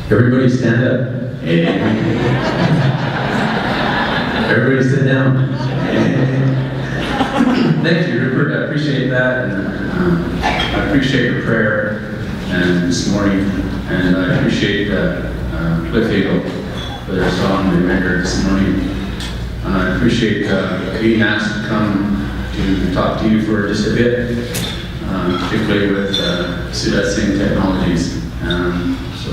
Everybody stand up. Everybody sit down. Thank you, Rupert. I appreciate that. And, I appreciate your prayer this morning. And I appreciate Cliff Eagle for their song they rendered this morning. I appreciate being asked to come to talk to you for just a bit, particularly with Sudetsing Technologies. So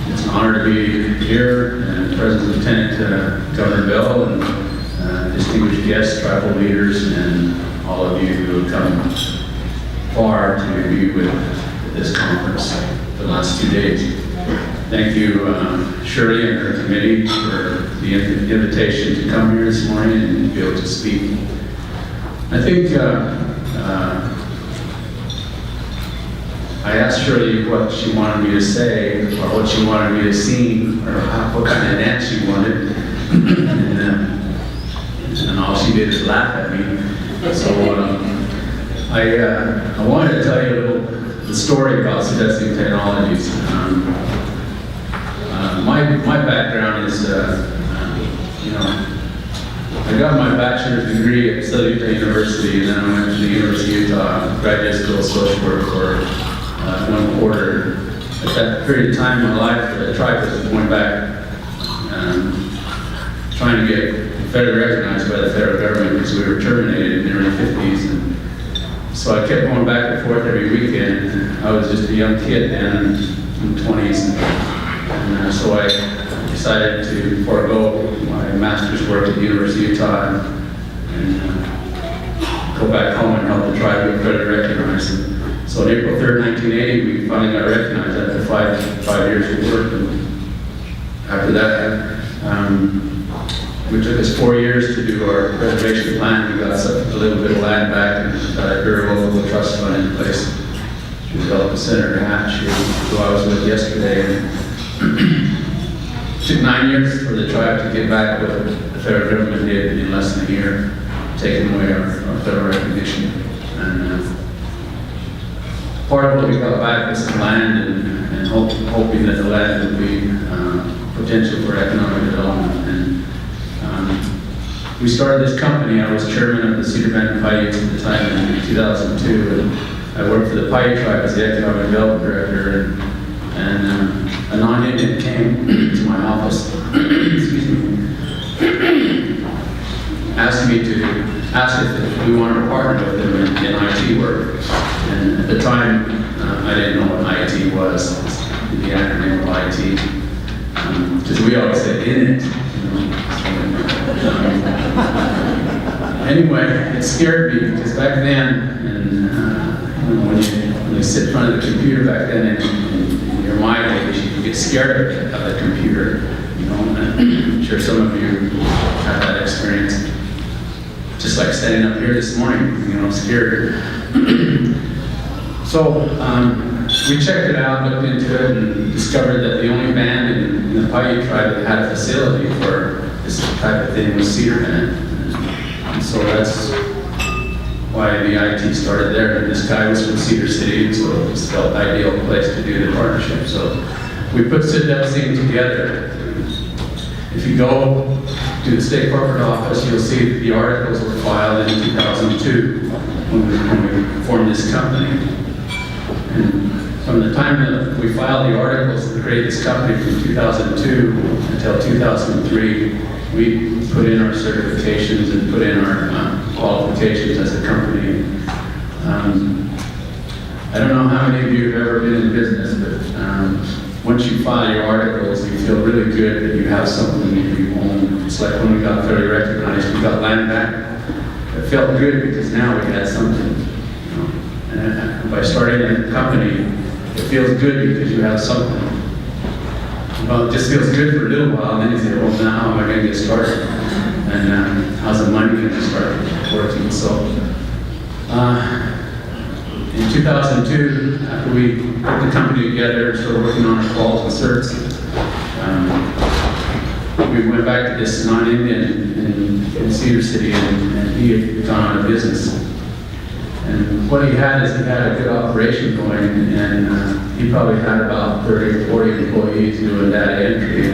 it's an honor to be here, and President Lieutenant Governor Bell, and distinguished guests, tribal leaders, and all of you who have come far to be with this conference for the last 2 days. Thank you, Shirley and her committee, for the invitation to come here this morning and be able to speak. I think I asked Shirley what she wanted me to say, or what she wanted me to sing, or what kind of dance she wanted, and all she did is laugh at me. So I wanted to tell you the story about Sudetsing Technologies. My background is, I got my bachelor's degree at Southern Utah University, and then I went to the University of Utah Graduate School of Social Work for 1 quarter. At that period of time in my life, the tribe was going back, trying to get federally recognized by the federal government because we were terminated in the early 50s. And so I kept going back and forth every weekend. I was just a young kid then, in the 20s. And so I decided to forego my master's work at the University of Utah and go back home and help the tribe get federally recognized. So on April 3rd, 1980, we finally got recognized after five years of work. And after that, it took us 4 years to do our reservation plan. We got a little bit of land back and got a very local trust fund in place to develop a Senator Hatch, who I was with yesterday. It took 9 years for the tribe to get back what the federal government did in less than a year, taking away our federal recognition. And part of what we got back was some land, and hoping that the land would be potential for economic development. And we started this company. I was chairman of the Cedar Bend Paiutes at the time in 2002, and I worked for the Paiute tribe as the economic development director. And a non-Indian came to my office, excuse me, asked if we wanted to partner with them in IT work. And at the time, I didn't know what IT was, the acronym of IT, because we always said in it. Anyway, it scared me because back then, and when you sit in front of the computer back then, and your mind age, you get scared of the computer. I'm sure some of you have that experience. Just like standing up here this morning, scared. So we checked it out, looked into it, and discovered that the only band in the Paiute tribe that had a facility for this type of thing was Cedar Bend. And so that's why the IT started there. And this guy was from Cedar City, so it just felt ideal place to do the partnership. So we put Sudetsing together. If you go to the state corporate office, you'll see that the articles were filed in 2002 when we formed this company. And from the time that we filed the articles to create this company from 2002 until 2003, we put in our certifications and put in our qualifications as a company. I don't know how many of you have ever been in business, but once you file your articles, you feel really good that you have something that you own. It's like when we got federally recognized, we got land back. It felt good because now we had something. And by starting a company, it feels good because you have something. Well, it just feels good for a little while, and then you say, well, now how am I going to get started? And how's the money going to start working? So, in 2002, after we put the company together and started working on our calls and certs, we went back to this non-Indian in Cedar City, and he had gone out of business. And what he had is he had a good operation going, and he probably had about 30 or 40 employees doing data entry.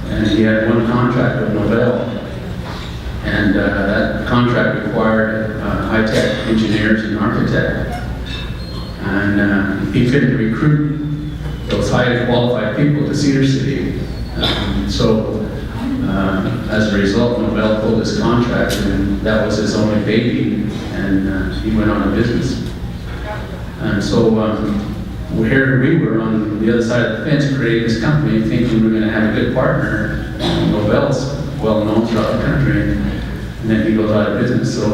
And he had one contract with Novell. And that contract required high-tech engineers and architects. And he couldn't recruit those highly qualified people to Cedar City. As a result, Novell pulled his contract, and that was his only baby, and he went on a business. And so here we were on the other side of the fence creating this company, thinking we were going to have a good partner. Novell's well known throughout the country, and then he goes out of business. So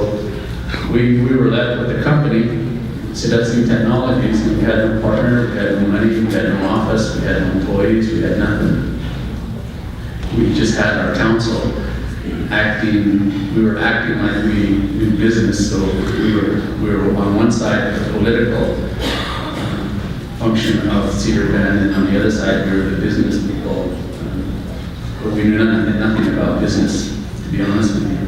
we were left with the company, Seducing Technologies, and we had no partner, we had no money, we had no office, we had no employees, we had nothing. We just had our council we were acting like we do business, so we were on one side the political function of Cedar Bend, and on the other side we were the business people. But we knew nothing about business, to be honest with you.